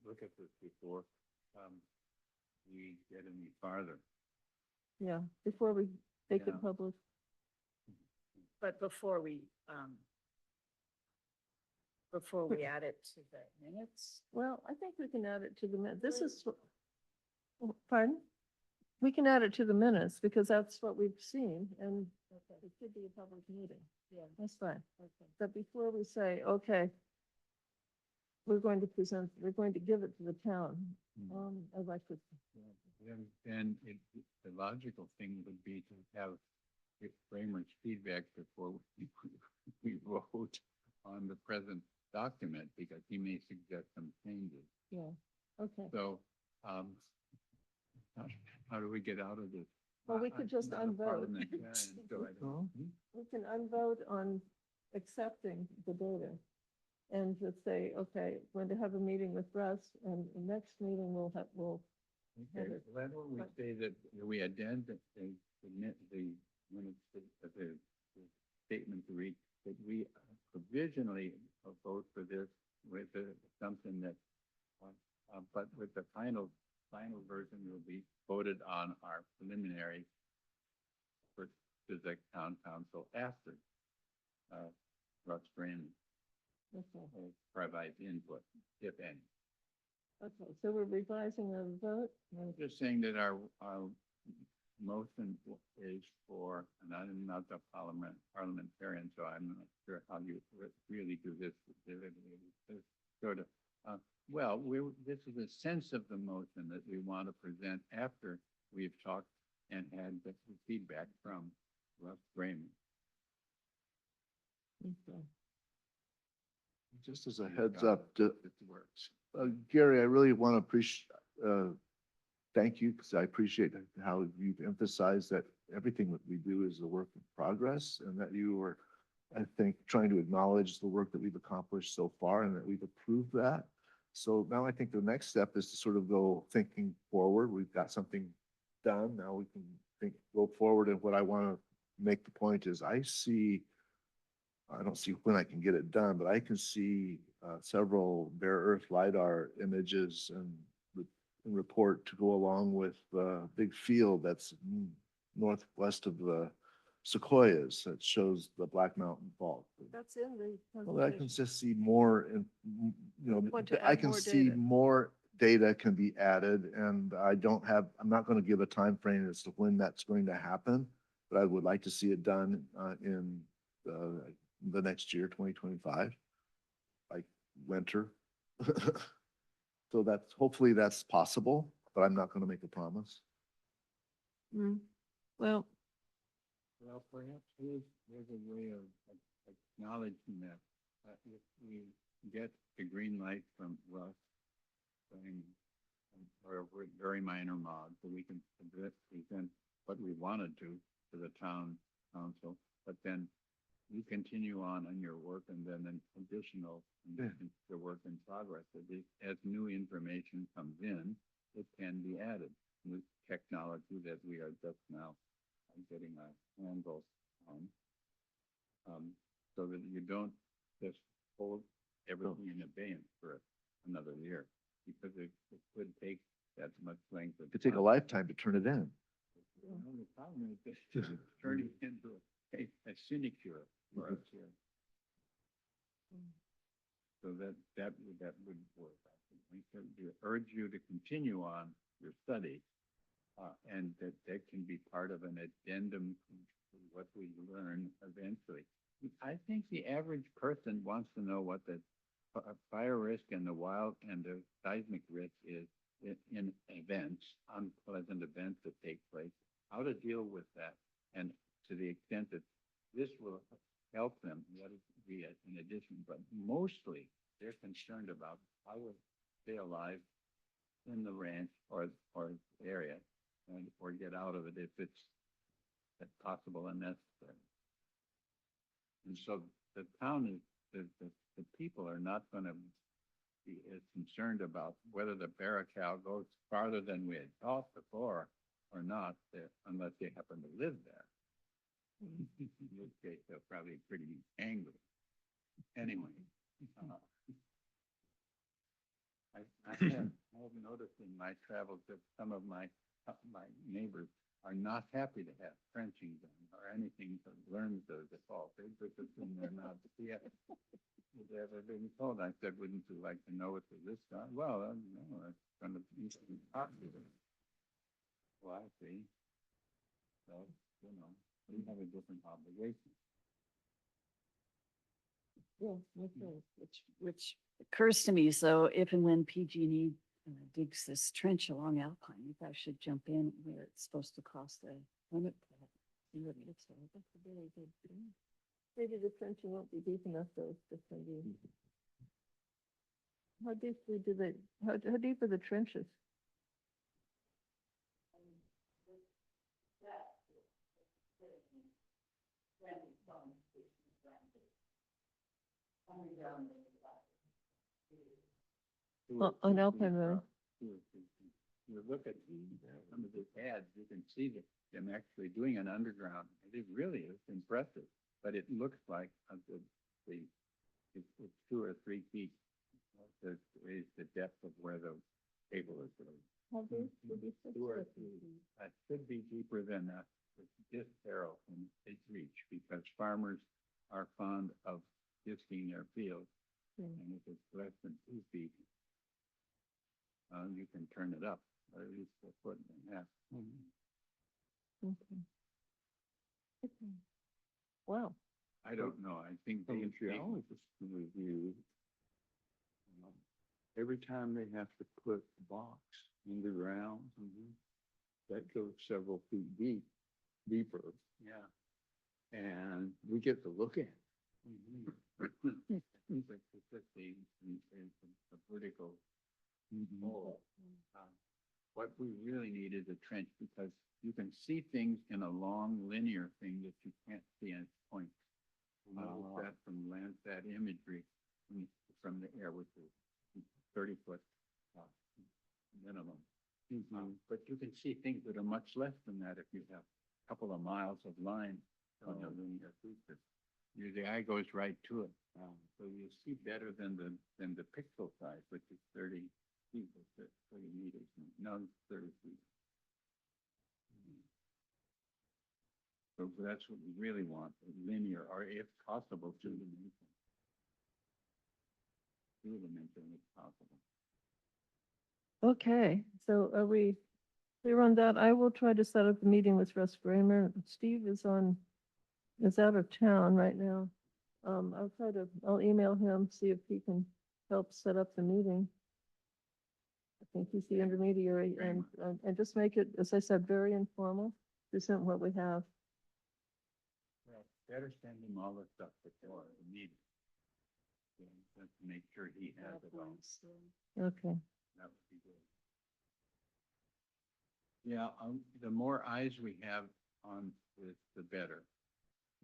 look at this before, we get any farther. yeah, before we make Yeah. it public. But before we add it to the minutes, Well, I think we can add it to the minute. This is, pardon? We can add it to the minutes because that's what we've seen and it could be a public meeting. yeah, That's fine. okay. But before we say, okay, we're going to present, we're going to give it to the town, I'd like to, Then the logical thing would be to have Kramer's feedback before we vote on the present document, because he may suggest some changes. yeah, okay. So, how do we get out of this? Well, we could just I'm not a unvote. parliament guy, and so I don't- We can unvote on accepting the data and just say, okay, going to have a meeting with Russ and the next meeting we'll have, Okay, why don't we say that we addend the minutes, the statement to read, that we provisionally vote for this with the assumption that, but with the final version will be voted on our preliminary for the town council after, Russ Graham okay, provides input, if any. okay, so we're revising the vote. I'm just saying that our motion is for, and I'm not the parliamentarian, so I'm not sure how you really do this. Sort of, well, this is a sense of the motion that we want to present after we've talked and had the feedback from Russ Graham. Okay. Just as a heads up, It works. Gary, I really want to thank you because I appreciate how you've emphasized that everything that we do is a work in progress and that you were, I think, trying to acknowledge the work that we've accomplished so far and that we've approved that. So now I think the next step is to sort of go thinking forward. We've got something done. Now we can go forward. And what I want to make the point is I don't see when I can get it done, but I can see several bare earth LiDAR images and report to go along with the big field that's northwest of the Sequoias that shows the Black Mountain Fault. That's in the Well, I can presentation. just see more and, Want to I add can more see data. more data can be added and I'm not going to give a time frame as to when that's going to happen, but I would like to see it done in the next year, 2025, like winter. So hopefully that's possible, but I'm not going to make a promise. Well, Well, perhaps there's a way of acknowledging that, if we get the green light from Russ, saying, or with very minor mods, so we can present what we want to do to the town council, but then you continue on your work and then an additional, Yeah. the work in progress. As new information comes in, it can be added with technology that we are just now getting our handle on. So that you don't just hold everything in abeyance for another year, because it could take that much length of. It could take a time. lifetime to turn it in. Well, the problem is this is turning into a sinecure for us here. So that would work. I think. We could urge you to continue on your study, and that can be part of an addendum to what we learn eventually. I think the average person wants to know what the fire risk and the wild and the seismic risk is in events, unpleasant events that take place, how to deal with that. And to the extent that this will help them, let it be in addition, but mostly they're concerned about how to stay alive in the ranch or area, and or get out of it if it's possible and necessary. And so the town is, the people are not gonna be as concerned about whether the Barracow goes farther than we had thought before or not, unless they happen to live there. In which case, they'll probably be pretty angry. Anyway. I have noticed in my travels that some of my neighbors are not happy to have trenching done or anything to learn the default. They just assume they're not. Yeah. If they ever been told, I said, wouldn't you like to know what the risk are? Well, no, it's gonna be popular. Well, I see. So, we have a different obligation. Yeah, okay. Which occurs to me, so if and when PG&E digs this trench along Alpine, you guys should jump in where it's supposed to cross the limit. See what it looks like. That's a really good thing. Maybe the trenching won't be deep enough though, it's just gonna be. How deeply do they, how deep are the trenches? On Alpine Road. You look at some of the ads, you can see them actually doing an underground. It really is impressive, but it looks like it's 2 or 3 feet. Is the depth of where the cable is going. How deep would you say? 2 or 3. It should be deeper than this barrel in its reach, because farmers are fond of disking their fields. And if it's less than 2 feet, you can turn it up, or at least a foot and a half. Okay. Okay. Wow. I don't know, I think From they, a geologist review, every time they have to put a box in the ground, that goes several feet deeper, yeah. and we get to look at it. It's just a vertical hole. What we really need is a trench, because you can see things in a long linear thing that you can't see at points. That from Landsat imagery from the air, which is 30-foot minimum. But you can see things that are much less than that if you have a couple of miles of line on a linear feature. The eye goes right to it. So you see better than the pixel size, which is 30 feet, 30 meters. No, 30 feet. So that's what we really want, linear, or if possible, 2-dimensional. 2-dimensional if possible. Okay, so are we clear on that? I will try to set up a meeting with Russ Bramer. Steve is out of town right now. I'll email him, see if he can help set up the meeting. I think he's the intermediary, and just make it, as I said, very informal, present what we have. Well, better send him all the stuff before the meeting. Just to make sure he has it all. Okay, That would be good. Yeah, the more eyes we have on this, the better.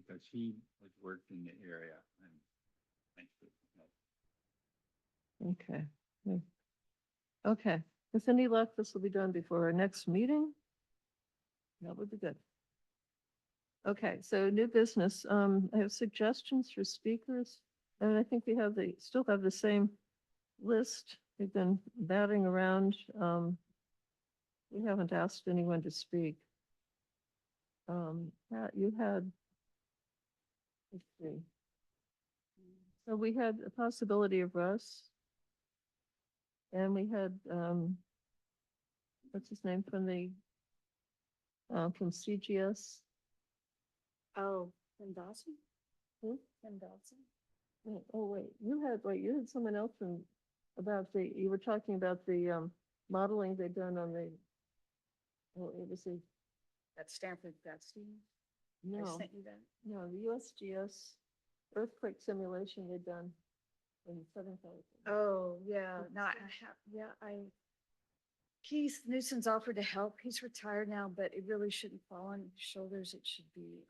because he has worked in the area and thanks to that. Okay. Hmm. Okay, with any luck, this will be done before our next meeting. That would be good. Okay, so new business, I have suggestions for speakers, and I think we have still have the same list. We've been batting around, we haven't asked anyone to speak. Pat, you had, let's see. So we had a possibility of Russ. And we had, what's his name from CGS? Oh, Tim Dawson? Who? Tim Dawson? Oh, wait, you had someone else you were talking about the, modeling they'd done on it was At Stanford, that's Steve? I no, sent you that? no, the USGS earthquake simulation they'd done in Southern California. Oh, yeah, no, I have, yeah, Keith Newson's offered to help. He's retired now, but it really shouldn't fall on his shoulders. It should be,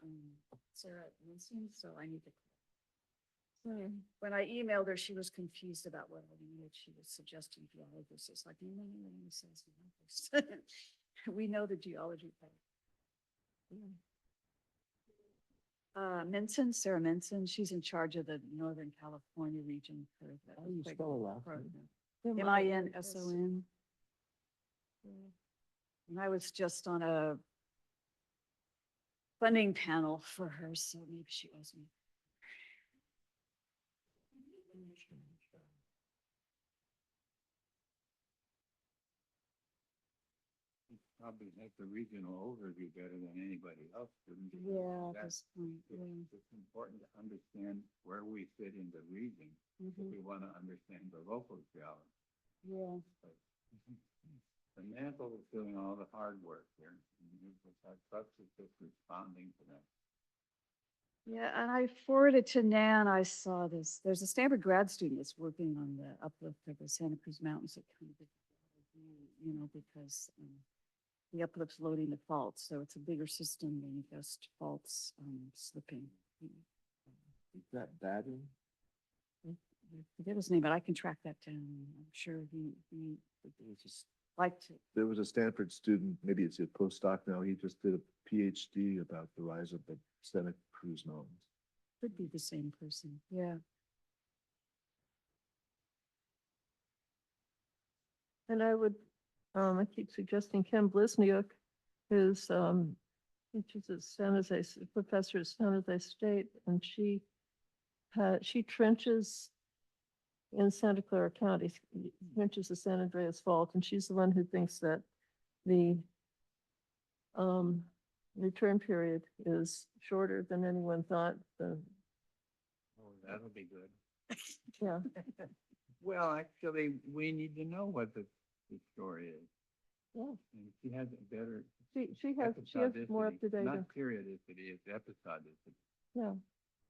Sarah Newson, so I need to. When I emailed her, she was confused about what I needed. She was suggesting geologists. It's like, no, it says geologists. We know the geology part. Minson, Sarah Minson, she's in charge of the Northern California region for the How do you earthquake spell her last program. name? Minson. And I was just on a funding panel for her, so maybe she wasn't. He probably has the regional overview better than anybody else. Wouldn't he? Yeah, at That's- this point, It's important to understand where we fit in the region if Mhm. we want to understand the local geology. yeah. But the mantle is doing all the hard work here. Our trust is just responding to that. Yeah, and I forwarded to Nan, I saw this, there's a Stanford grad student that's working on the uplift of the Santa Cruz Mountains at kind of, because the uplift's loading the faults, so it's a bigger system than just faults slipping. Is that batting? I forget his name, but I can track that down. I'm sure he would just like to. There was a Stanford student, maybe it's a postdoc now, he just did a PhD about the rise of the Santa Cruz Mountains. Could be the same person, yeah. And I keep suggesting Kim Blisniuk, who's, teaches at San Jose, professor at San Jose State, and she trenches in Santa Clara County, trenches the San Andreas Fault, and she's the one who thinks that the return period is shorter than anyone thought. Oh, that'll be good. Yeah, Well, actually, we need to know what the story is. yeah. And she has a better She has more up to episodicity, date. not periodicity, it's episodicity. Yeah.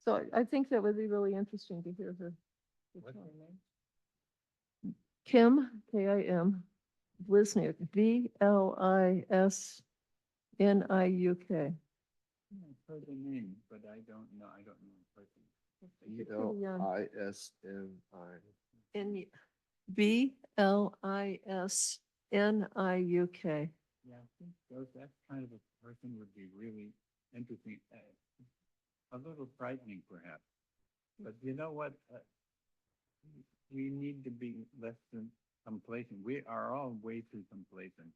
So I think that would be really interesting to hear her. What's her name? Kim, Kim, Blisniuk, Blisniuk. I've heard the name, but I don't know the person. ELISNI. N Blisniuk. Yeah, I think that kind of a person would be really interesting, a little frightening perhaps. But you know what? We need to be less than complacent. We are all way too complacent.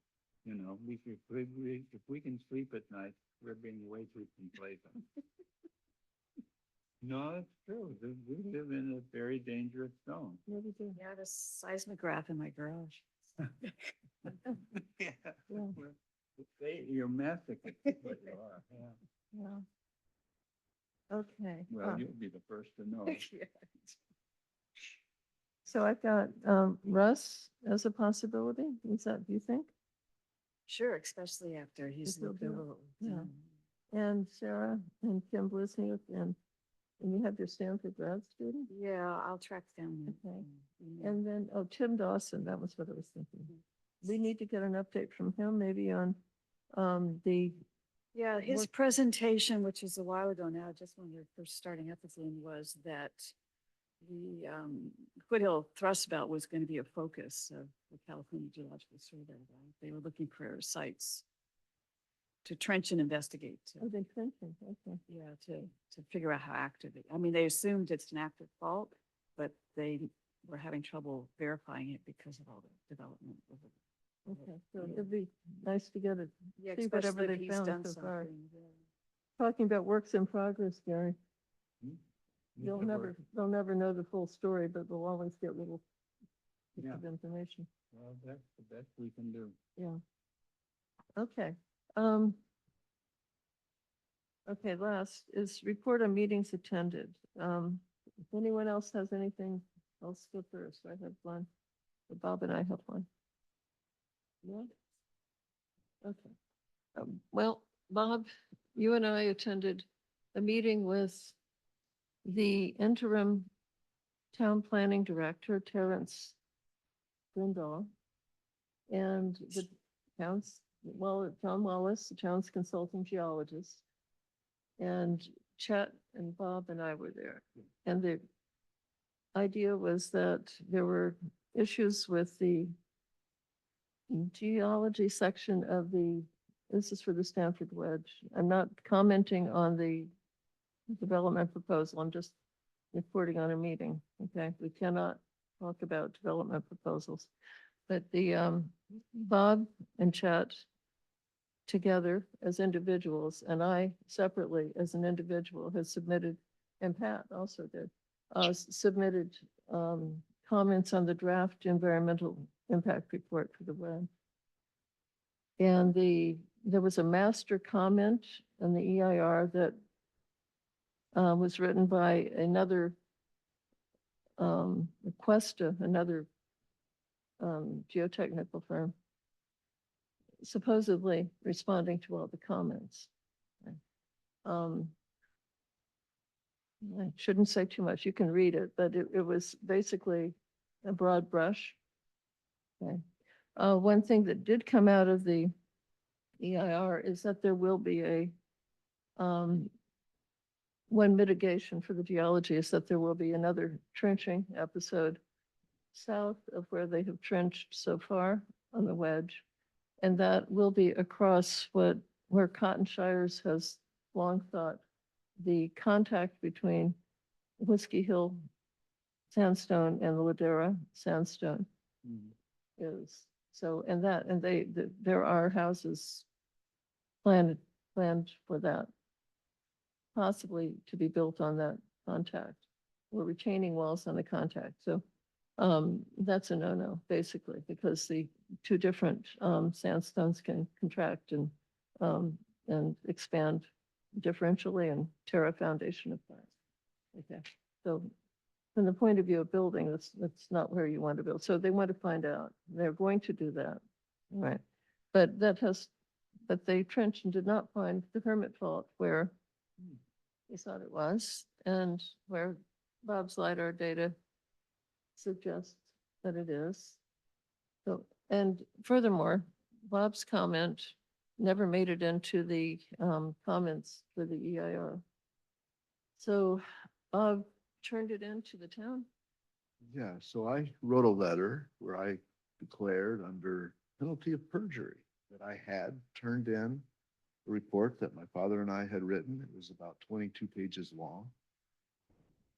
You know, if we can sleep at night, we're being way too complacent. No, it's true. We live in a very dangerous zone. Yeah, we do. Yeah, the seismograph in my garage. Yeah. Yeah. You're masochist, but you are, yeah. Yeah. Okay. Well, you'll be the first to know. So I've got Russ as a possibility. Is that, do you think? Sure, especially after he's If he'll looked do it, over. what we've yeah. done. And Sarah and Kim Blisniuk and you have your Stanford grad student? Yeah, I'll track down. that, Okay. email. And then, Tim Dawson, that was what I was thinking. We need to get an update from him, maybe on the Yeah, his work- presentation, which is a while ago now, just when we were first starting up again, was that the Foothill Thrust Belt was going to be a focus of the California Geological Survey. Right? They were looking for sites to trench and investigate. Oh, they trenching, okay. Yeah, to figure out how active it, I mean, they assumed it's an active fault, but they were having trouble verifying it because of all the development of it. Okay, so it'd be nice to get it, Yeah, see whatever especially if they he's found done so far. something. Yeah. Talking about works in progress, Gary. Hmm? They'll Good never, work. they'll never know the full story, but they'll always get little bits Yeah. of information. Well, that's the best we can do. Yeah. Okay. Okay, last is report on meetings attended. If anyone else has anything, I'll skip first. I have one. Bob and I have one. Yeah? Okay. Well, Bob, you and I attended a meeting with the interim town planning director, Terrence Brindle, and the town's, well, John Wallace, the town's consulting geologist. And Chet and Bob and I were there. And the idea was that there were issues with the geology section of the, this is for the Stanford Wedge. I'm not commenting on the development proposal. I'm just reporting on a meeting, okay? We cannot talk about development proposals. But the, Bob and Chet together as individuals, and I separately as an individual has submitted, and Pat also did, submitted comments on the draft environmental impact report for the web. And there was a master comment on the EIR that was written by another Aquesta, another geotechnical firm, supposedly responding to all the comments. I shouldn't say too much. You can read it, but it was basically a broad brush. Okay. One thing that did come out of the EIR is that there will be a one mitigation for the geology is that there will be another trenching episode south of where they have trenched so far on the wedge. And that will be across where Cotton Shires has long thought the contact between Whiskey Hill sandstone and the Ladera sandstone is. So, and there are houses planned for that, possibly to be built on that contact. We're retaining walls on the contact. So that's a no-no, basically, because the two different sandstones can contract and expand differentially and tear a foundation apart. Okay, so from the point of view of building, that's not where you want to build. So they want to find out. They're going to do that, right? But they trenched and did not find the hermit fault where they thought it was, and where Bob's LiDAR data suggests that it is. So, and furthermore, Bob's comment never made it into the comments for the EIR. So Bob turned it into the town. Yeah, so I wrote a letter where I declared under penalty of perjury that I had turned in a report that my father and I had written. It was about 22 pages long.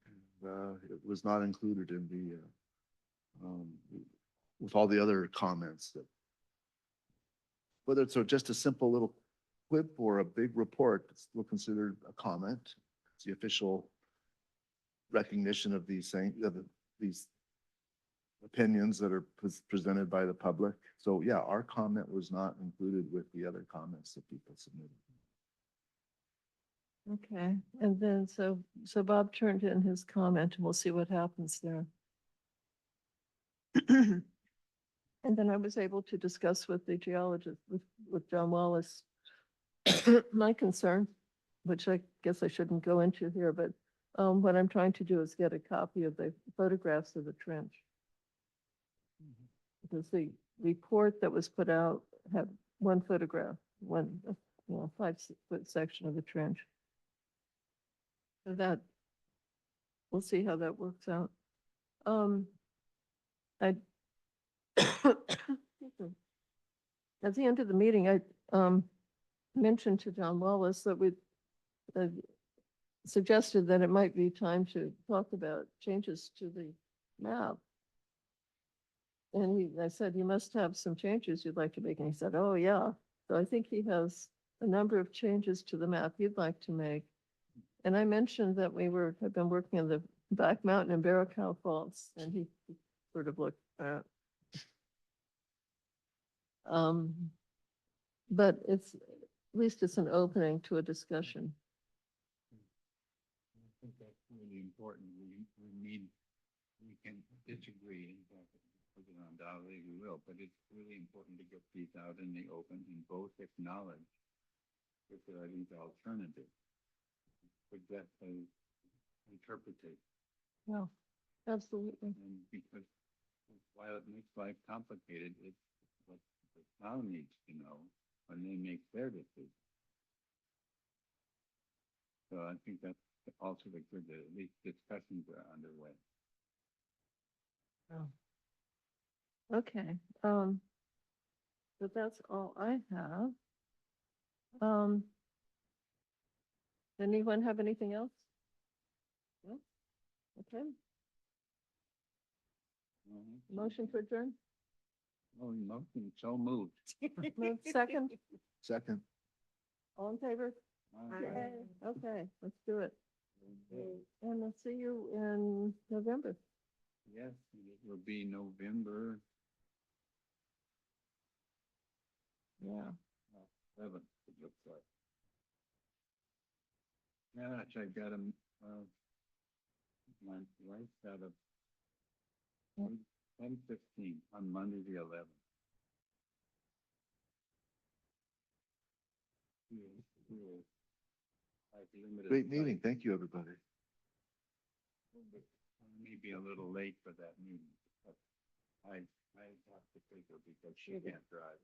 And, it was not included in with all the other comments that, whether it's just a simple little quip or a big report, it's still considered a comment. It's the official recognition of these things, of these opinions that are presented by the public. So yeah, our comment was not included with the other comments that people submitted. Okay, and then so Bob turned in his comment and we'll see what happens there. And then I was able to discuss with the geologist, with John Wallace, my concern, which I guess I shouldn't go into here, but what I'm trying to do is get a copy of the photographs of the trench. Because the report that was put out had one photograph, 5-foot section of the trench. So that, we'll see how that works out. I at the end of the meeting, I mentioned to John Wallace that we suggested that it might be time to talk about changes to the map. And I said, you must have some changes you'd like to make. And he said, oh, yeah. So I think he has a number of changes to the map he'd like to make. And I mentioned that have been working on the Back Mountain and Barrow faults, and he sort of looked at. But at least it's an opening to a discussion. I think that's really important. We can disagree, in fact, undoubtedly we will, but it's really important to get these out in the open and both acknowledge that there are these alternatives. Suggest an interpretation. Yeah, absolutely. And because while it makes life complicated, it's what the town needs to know when they make their decision. So I think that's also the good that at least discussions are underway. Okay, but that's all I have. Anyone have anything else? No? Okay, motion to adjourn, Oh, motion, so moved. move second, Second. all in favor? Okay. Okay, let's do it. And I'll see you in November. Yes, it will be November Yeah. 7th, it looks like. Gosh, I've got my wife's got a Yep. 10:15 on Monday, the 11th. Great meeting. Thank you, everybody. Maybe a little late for that meeting, but I have to take her because she can't drive.